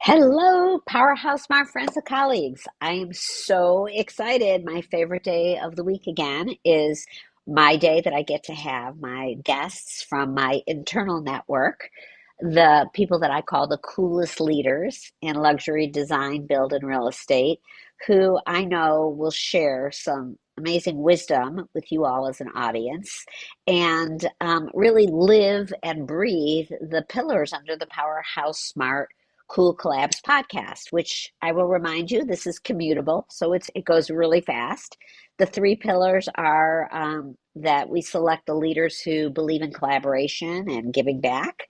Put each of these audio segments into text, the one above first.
Hello, PowerHouse, my friends and colleagues. I am so excited. My favorite day of the week again is my day that I get to have my guests from my internal network, the people that I call the coolest leaders in luxury design, build, and real estate, who I know will share some amazing wisdom with you all as an audience and really live and breathe the pillars under the PowerHouse Smart Cool Collabs podcast, which I will remind you, this is commutable, so it goes really fast. The three pillars are that we select the leaders who believe in collaboration and giving back.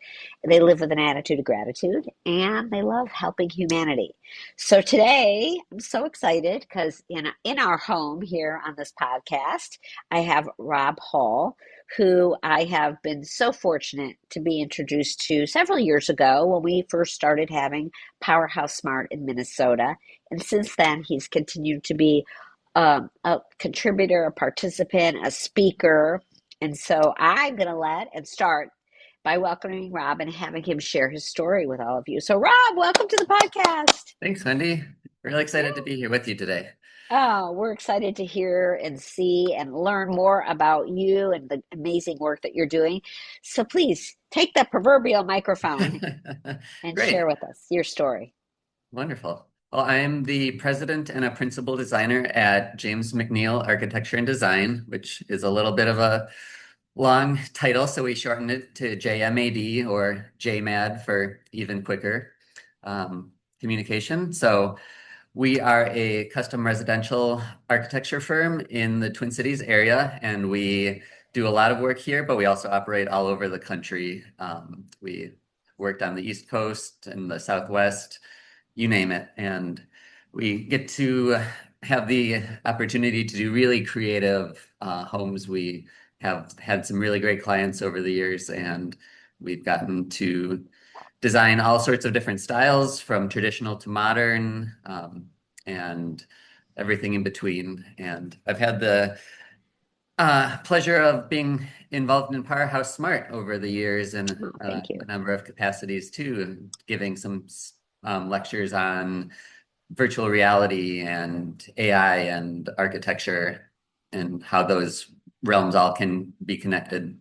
They live with an attitude of gratitude, and they love helping humanity. So today, I'm so excited because in our home here on this podcast, I have Rob Hall, who I have been so fortunate to be introduced to several years ago when we first started having Powerhouse Smart in Minnesota. And since then, he's continued to be a contributor, a participant, a speaker. And so I'm going to let and start by welcoming Rob and having him share his story with all of you. So, Rob, welcome to the podcast. Thanks, Wendy. Really excited to be here with you today. Oh, we're excited to hear and see and learn more about you and the amazing work that you're doing. So please take the proverbial microphone and share Great. with us your story. Wonderful. Well, I am the president and a principal designer at James McNeal Architecture and Design, which is a little bit of a long title, so we shortened it to JMAD or JMAD for even quicker communication. So we are a custom residential architecture firm in the Twin Cities area, and we do a lot of work here, but we also operate all over the country. We worked on the East Coast and the Southwest, you name it. And we get to have the opportunity to do really creative homes. We have had some really great clients over the years, and we've gotten to design all sorts of different styles from traditional to modern, and everything in between. And I've had the pleasure of being involved in PowerHouse Smart over the years in Oh, thank you. a number of capacities too, and giving some lectures on virtual reality and AI and architecture and how those realms all can be connected.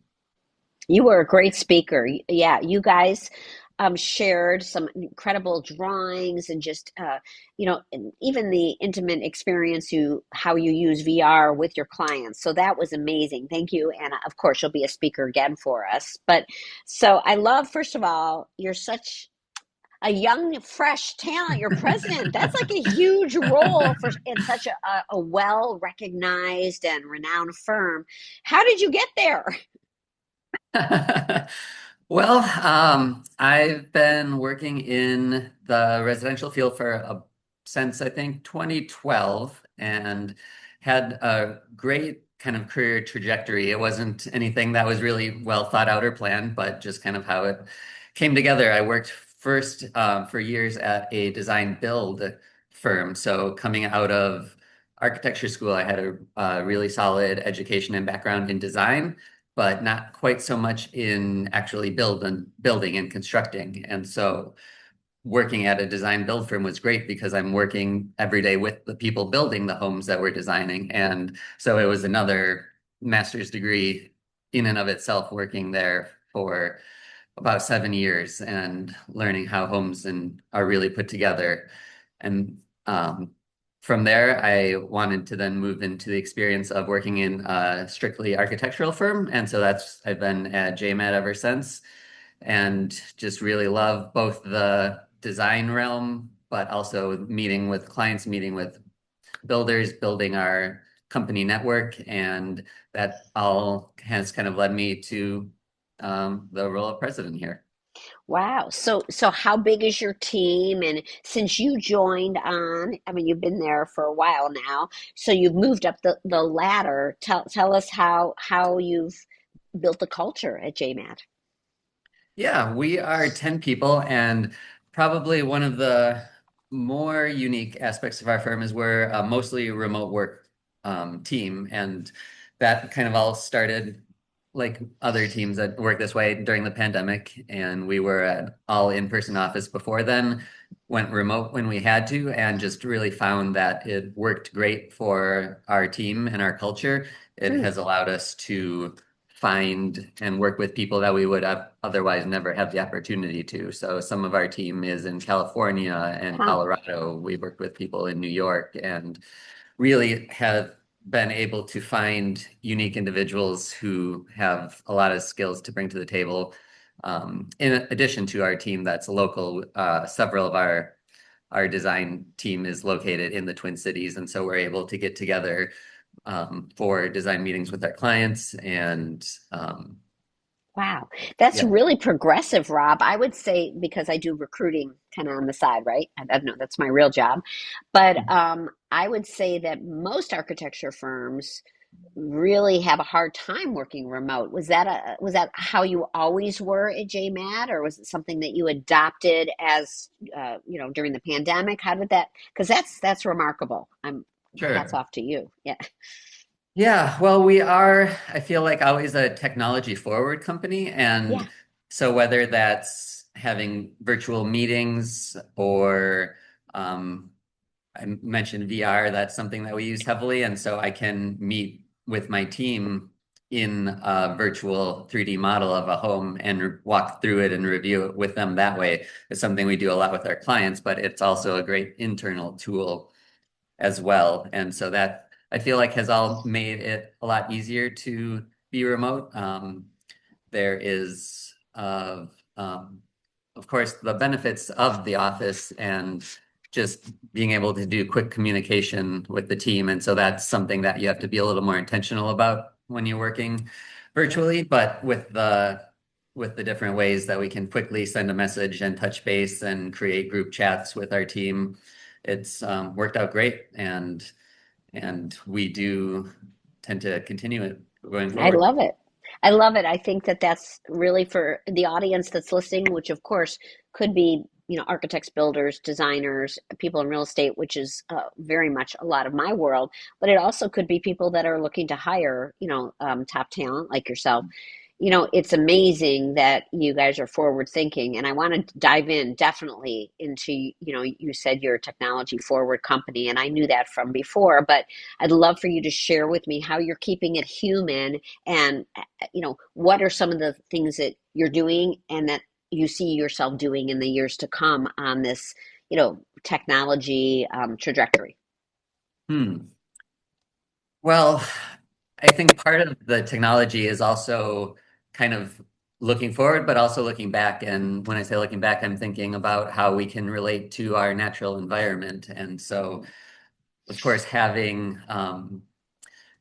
You were a great speaker. Yeah, you guys shared some incredible drawings and just and even the intimate experience how you use VR with your clients. So that was amazing. Thank you, and of course you'll be a speaker again for us. But so I love, first of all, you're such a young, fresh talent. You're president. That's like a huge role for in such a well recognized and renowned firm. How did you get there? Well, I've been working in the residential field for since I think 2012 and had a great kind of career trajectory. It wasn't anything that was really well thought out or planned, but just kind of how it came together. I worked first for years at a design build firm. So coming out of architecture school, I had a really solid education and background in design, but not quite so much in actually building and constructing. And so working at a design build firm was great because I'm working every day with the people building the homes that we're designing. And so it was another master's degree in and of itself, working there for about 7 years and learning how homes are really put together. And from there, I wanted to then move into the experience of working in a strictly architectural firm. And so I've been at JMAD ever since, and just really love both the design realm, but also meeting with clients, meeting with builders, building our company network. And that all has kind of led me to the role of president here. Wow. So how big is your team? And since you joined on, I mean, you've been there for a while now, so you've moved up the ladder. Tell us how you've built the culture at JMAD. Yeah, we are 10 people, and probably one of the more unique aspects of our firm is we're a mostly remote work team. And that kind of all started like other teams that work this way during the pandemic. And we were at all in-person office before then. went remote when we had to, and just really found that it worked great for our team and our culture. It Hmm. has allowed us to find and work with people that we would have otherwise never have the opportunity to. So some of our team is in California and Huh. Colorado. We worked with people in New York and really have been able to find unique individuals who have a lot of skills to bring to the table. In addition to our team that's local, several of our design team is located in the Twin Cities, and so we're able to get together for design meetings with our clients. And Wow. That's yeah, really progressive, Rob. I would say because I do recruiting kind of on the side, right? I don't know, that's my real job. But I would say that most architecture firms really have a hard time working remote. Was that how you always were at JMAD, or was it something that you adopted as during the pandemic? How did that? Because that's remarkable. I'm hats sure. off to you. Yeah. Yeah, well, we are, I feel like, always a technology forward company. Yeah. And so whether that's having virtual meetings or I mentioned VR, that's something that we use heavily. And so I can meet with my team in a virtual 3D model of a home and walk through it and review it with them that way. It's something we do a lot with our clients, but it's also a great internal tool as well. And so that I feel like has all made it a lot easier to be remote. There is, of course, the benefits of the office and just being able to do quick communication with the team. And so that's something that you have to be a little more intentional about when you're working virtually, but with the different ways that we can quickly send a message and touch base and create group chats with our team, it's worked out great, and we do tend to continue it going I forward. love it. I love it. I think that that's really for the audience that's listening, which of course could be, architects, builders, designers, people in real estate, which is very much a lot of my world. But it also could be people that are looking to hire, top talent like yourself. It's amazing that you guys are forward thinking, and I want to dive in definitely into, you said you're a technology forward company, and I knew that from before, but I'd love for you to share with me how you're keeping it human and, what are some of the things that you're doing and that you see yourself doing in the years to come on this, technology trajectory. Hmm. Well, I think part of the technology is also kind of looking forward, but also looking back. And when I say looking back, I'm thinking about how we can relate to our natural environment. And so, of course, having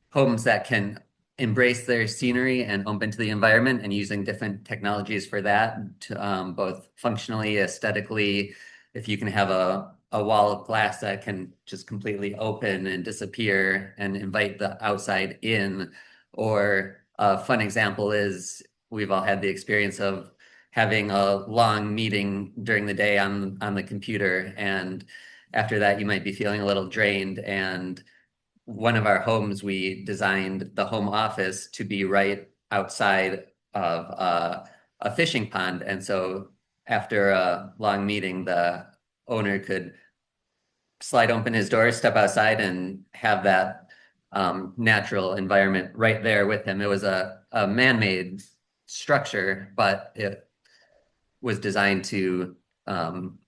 homes that can embrace their scenery and open to the environment and using different technologies for that, to, both functionally, aesthetically. If you can have a wall of glass that can just completely open and disappear and invite the outside in. Or a fun example is we've all had the experience of having a long meeting during the day on the computer, and after that you might be feeling a little drained. And one of our homes, we designed the home office to be right outside of a fishing pond. And so after a long meeting, the owner could slide open his door, step outside, and have that natural environment right there with him. It was a man-made structure, but it was designed to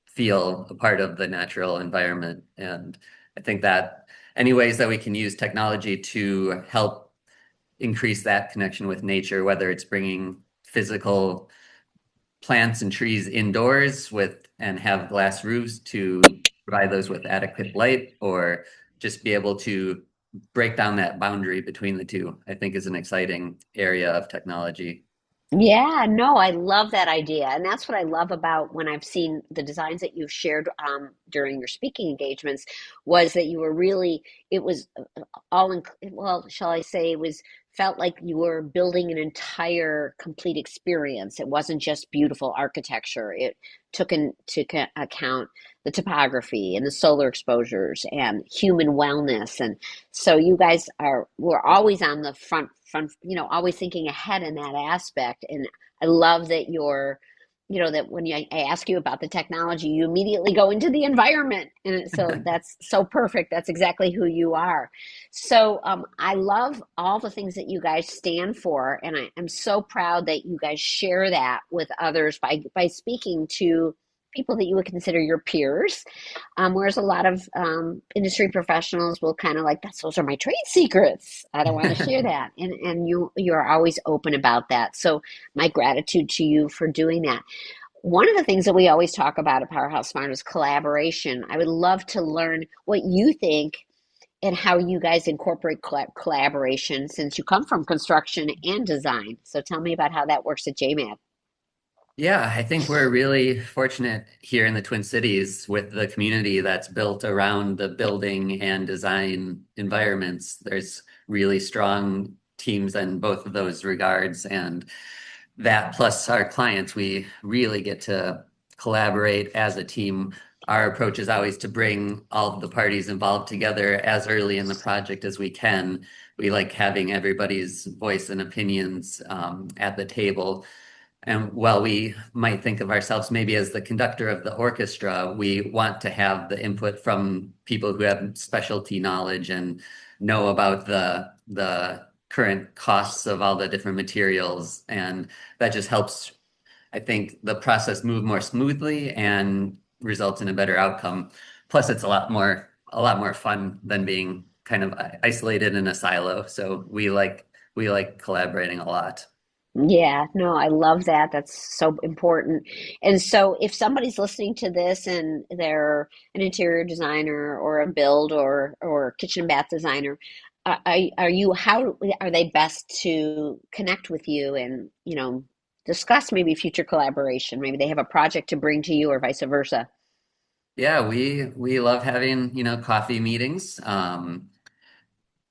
feel a part of the natural environment. And I think that any ways that we can use technology to help increase that connection with nature, whether it's bringing physical plants and trees indoors with and have glass roofs to provide those with adequate light, or just be able to break down that boundary between the two, I think is an exciting area of technology. Yeah, no, I love that idea. And that's what I love about when I've seen the designs that you've shared during your speaking engagements was that you were really, it was all in, well, shall I say, it was felt like you were building an entire complete experience. It wasn't just beautiful architecture. It took into account the topography and the solar exposures and human wellness. And so you guys were always on the front, always thinking ahead in that aspect. And I love that you're that when I ask you about the technology, you immediately go into the environment. And so that's so perfect. That's exactly who you are. So I love all the things that you guys stand for. And I'm so proud that you guys share that with others by speaking to people that you would consider your peers. Whereas a lot of industry professionals will kind of like, those are my trade secrets. I don't want to share that. And you're always open about that. So my gratitude to you for doing that. One of the things that we always talk about at Powerhouse Smart is collaboration. I would love to learn what you think and how you guys incorporate collaboration since you come from construction and design. So tell me about how that works at JMAD. Yeah, I think we're really fortunate here in the Twin Cities with the community that's built around the building and design environments. There's really strong teams in both of those regards. And that plus our clients, we really get to collaborate as a team. Our approach is always to bring all of the parties involved together as early in the project as we can. We like having everybody's voice and opinions at the table. And while we might think of ourselves maybe as the conductor of the orchestra, we want to have the input from people who have specialty knowledge and know about the current costs of all the different materials. And that just helps, I think, the process move more smoothly and results in a better outcome. Plus, it's a lot more fun than being kind of isolated in a silo. So we like collaborating a lot. Yeah, no, I love that. That's so important. And so if somebody's listening to this and they're an interior designer or a build or kitchen and bath designer, how are they best to connect with you and, discuss maybe future collaboration? Maybe they have a project to bring to you or vice versa. Yeah, we love having, coffee meetings.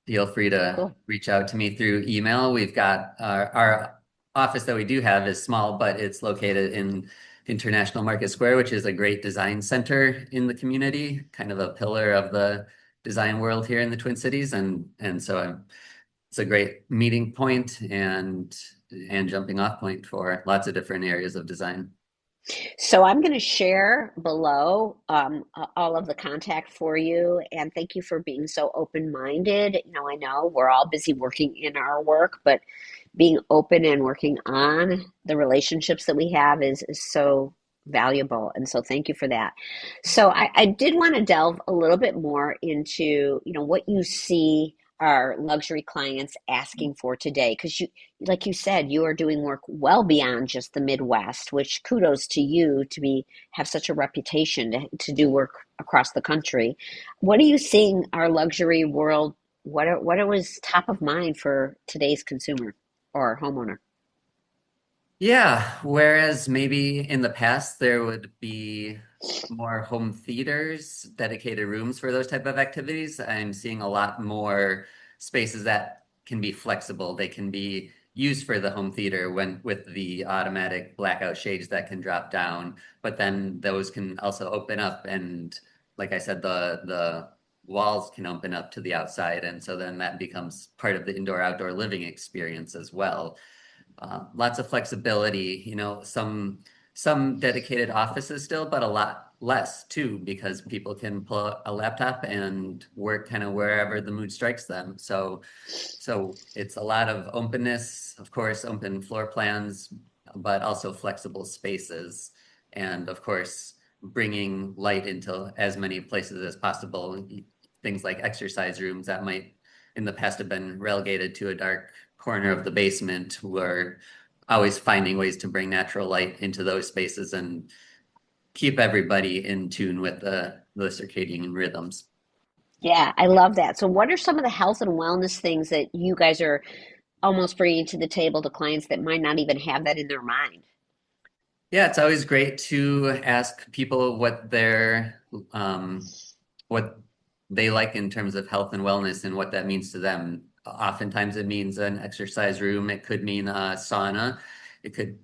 Feel free to Cool. reach out to me through email. We've got our office that we do have is small, but it's located in International Market Square, which is a great design center in the community, kind of a pillar of the design world here in the Twin Cities. And so it's a great meeting point and jumping off point for lots of different areas of design. So I'm going to share below all of the contact for you, and thank you for being so open-minded. I know we're all busy working in our work, but being open and working on the relationships that we have is so valuable. And so thank you for that. So I did want to delve a little bit more into, what you see our luxury clients asking for today. Because like you said, you are doing work well beyond just the Midwest, which kudos to you to have such a reputation to do work across the country. What are you seeing our luxury world? What was top of mind for today's consumer or homeowner? Yeah, whereas maybe in the past there would be more home theaters, dedicated rooms for those type of activities, I'm seeing a lot more spaces that can be flexible. They can be used for the home theater when with the automatic blackout shades that can drop down, but then those can also open up and like I said, the walls can open up to the outside, and so then that becomes part of the indoor outdoor living experience as well. Lots of flexibility, some dedicated offices still, but a lot less too, because people can pull out a laptop and work kind of wherever the mood strikes them. So it's a lot of openness, of course, open floor plans, but also flexible spaces. And of course, bringing light into as many places as possible. Things like exercise rooms that might in the past have been relegated to a dark corner of the basement. We're always finding ways to bring natural light into those spaces and keep everybody in tune with the circadian rhythms. Yeah, I love that. So, what are some of the health and wellness things that you guys are almost bringing to the table to clients that might not even have that in their mind? Yeah, it's always great to ask people what they like in terms of health and wellness and what that means to them. Oftentimes it means an exercise room. It could mean a sauna. It could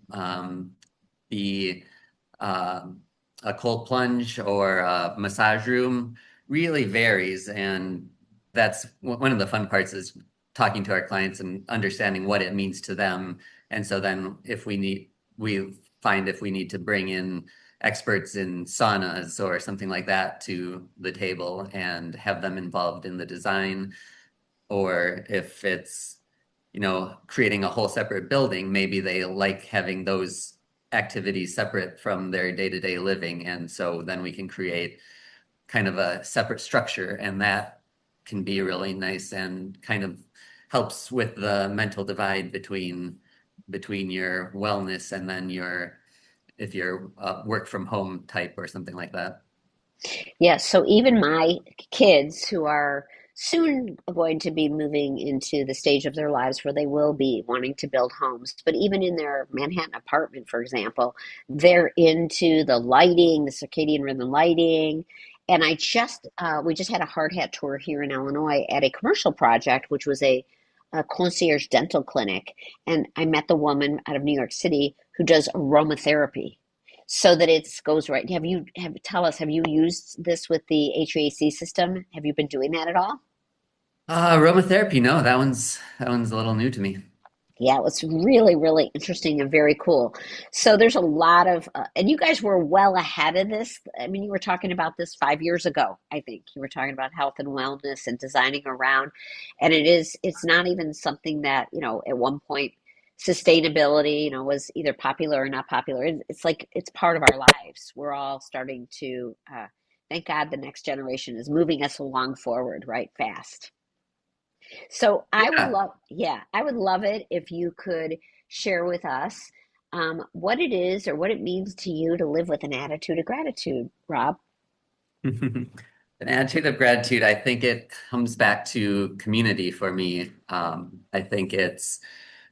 be a cold plunge or a massage room. Really varies, and that's one of the fun parts is talking to our clients and understanding what it means to them. And so then if we find if we need to bring in experts in saunas or something like that to the table and have them involved in the design. Or if it's, creating a whole separate building, maybe they like having those activities separate from their day-to-day living. And so then we can create kind of a separate structure, and that can be really nice and kind of helps with the mental divide between your wellness and then your if you're work from home type or something like that. Yes, so even my kids who are soon going to be moving into the stage of their lives where they will be wanting to build homes, but even in their Manhattan apartment, for example, they're into the lighting, the circadian rhythm lighting. And we just had a hard hat tour here in Illinois at a commercial project, which was a concierge dental clinic. And I met the woman out of New York City who does aromatherapy so that it goes right. Tell us, have you used this with the HVAC system? Have you been doing that at all? Aromatherapy, no, that one's a little new to me. Yeah, it was really, really interesting and very cool. So there's a lot and you guys were well ahead of this. I mean, you were talking about this 5 years ago, I think. You were talking about health and wellness and designing around. And it's not even something that, at one point, sustainability, was either popular or not popular. It's like it's part of our lives. We're all starting to, thank God the next generation is moving us along forward, right? Fast. So Yeah. I would love it if you could share with us what it is or what it means to you to live with an attitude of gratitude, Rob. An attitude of gratitude, I think it comes back to community for me. I think it's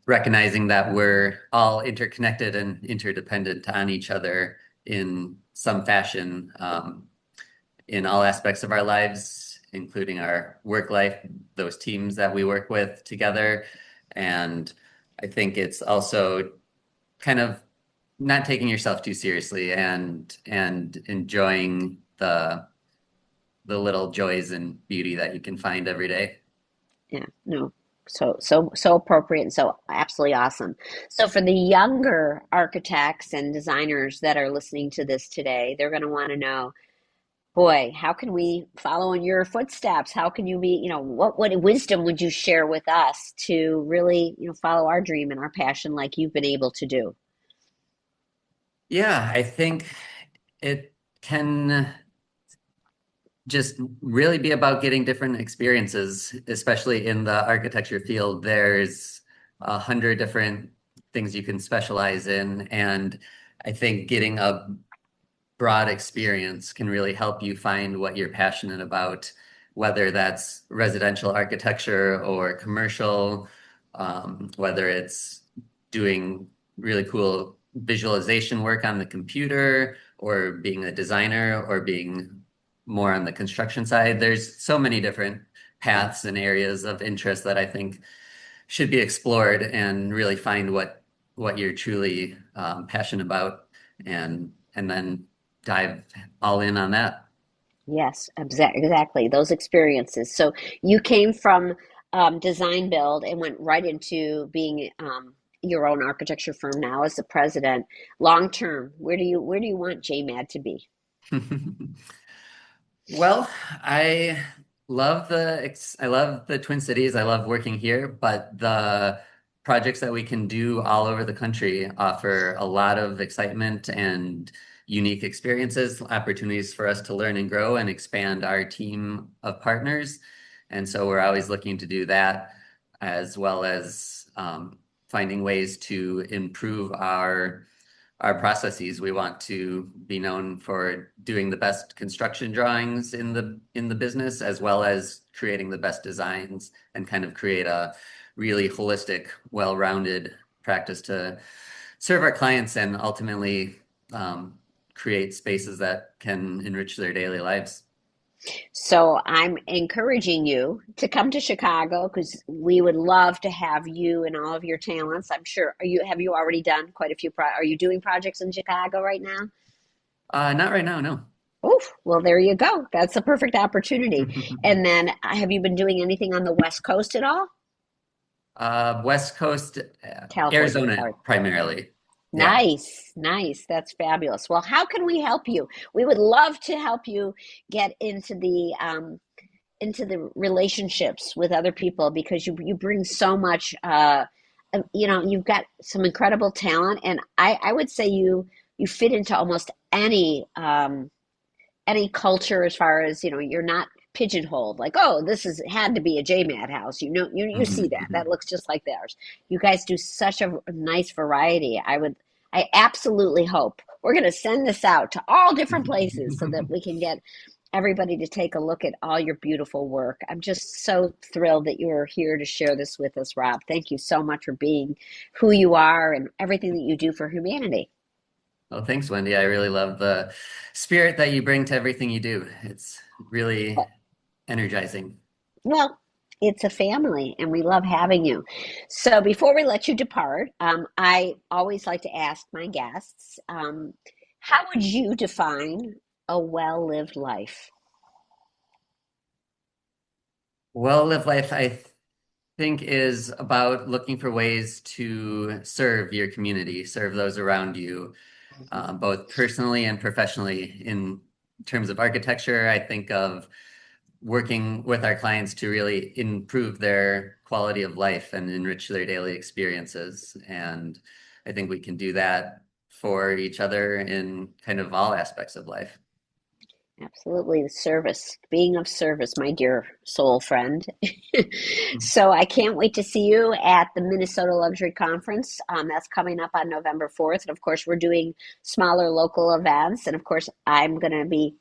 recognizing that we're all interconnected and interdependent on each other in some fashion, in all aspects of our lives, including our work life, those teams that we work with together. And I think it's also kind of not taking yourself too seriously and enjoying the little joys and beauty that you can find every day. Yeah, no, so appropriate and so absolutely awesome. So for the younger architects and designers that are listening to this today, they're going to want to know, boy, how can we follow in your footsteps? How can you be, what wisdom would you share with us to really, follow our dream and our passion like you've been able to do? Yeah, I think it can just really be about getting different experiences, especially in the architecture field. There's 100 different things you can specialize in, and I think getting a broad experience can really help you find what you're passionate about, whether that's residential architecture or commercial, whether it's doing really cool visualization work on the computer, or being a designer, or being more on the construction side. There's so many different paths and areas of interest that I think should be explored and really find what you're truly passionate about, and then dive all in on that. Yes, exactly. Those experiences. So you came from design build and went right into being your own architecture firm now as the president. Long term, where do you want JMAD to be? Well, I I love the Twin Cities. I love working here, but the projects that we can do all over the country offer a lot of excitement and unique experiences, opportunities for us to learn and grow and expand our team of partners. And so we're always looking to do that, as well as finding ways to improve our processes. We want to be known for doing the best construction drawings in the business, as well as creating the best designs, and kind of create a really holistic, well-rounded practice to serve our clients and ultimately create spaces that can enrich their daily lives. So I'm encouraging you to come to Chicago because we would love to have you and all of your talents. I'm sure. Have you already done quite a are you doing projects in Chicago right now? Not right now, no. Oof, well, there you go. That's a perfect opportunity. And then have you been doing anything on the West Coast at all? West Coast, California, Arizona sorry. primarily. Yeah. Nice, nice. That's fabulous. Well, how can we help you? We would love to help you get into the relationships with other people because you bring so much you've got some incredible talent, and I would say you fit into almost any culture as far as, you're not pigeonholed like, oh, this is had to be a JMAD house. You see Mhm, that. That mhm. looks just like theirs. You guys do such a nice variety. I absolutely hope we're going to send this out to all different places so that we can get everybody to take a look at all your beautiful work. I'm just so thrilled that you are here to share this with us, Rob. Thank you so much for being who you are and everything that you do for humanity. Well, thanks, Wendy. I really love the spirit that you bring to everything you do. It's really energizing. Well, it's a family, and we love having you. So, before we let you depart, I always like to ask my guests, how would you define a well lived life? Well-lived life, I think, is about looking for ways to serve your community, serve those around you, Mhm. both personally and professionally. In terms of architecture, I think of working with our clients to really improve their quality of life and enrich their daily experiences. And I think we can do that for each other in kind of all aspects of life. Absolutely, the service, being of service, my dear soul friend. So I can't wait to see you at the Minnesota Luxury Conference. That's coming up on November 4th. And of course, we're doing smaller local events. And of course, I'm going to be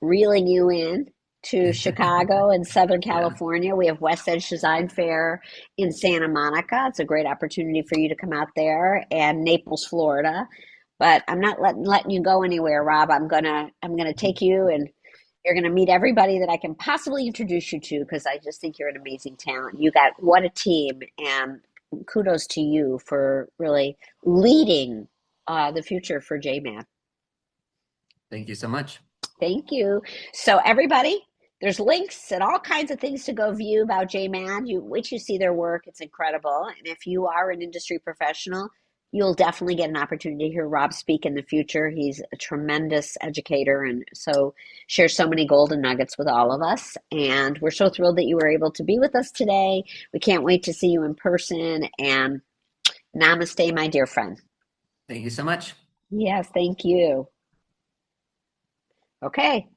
reeling you in to Chicago and Southern Yeah. California. We have West Edge Design Fair in Santa Monica. It's a great opportunity for you to come out there, and Naples, Florida. But I'm not letting you go anywhere, Rob. I'm gonna take you, and you're gonna meet everybody that I can possibly introduce you to because I just think you're an amazing talent. You got what a team, and kudos to you for really leading the future for JMAD. Thank you so much. Thank you. So everybody, there's links and all kinds of things to go view about JMAD. You wait till you see their work. It's incredible. And if you are an industry professional, you'll definitely get an opportunity to hear Rob speak in the future. He's a tremendous educator and so shares so many golden nuggets with all of us. And we're so thrilled that you were able to be with us today. We can't wait to see you in person. And namaste, my dear friend. Thank you so much. Yes, thank you. Okay.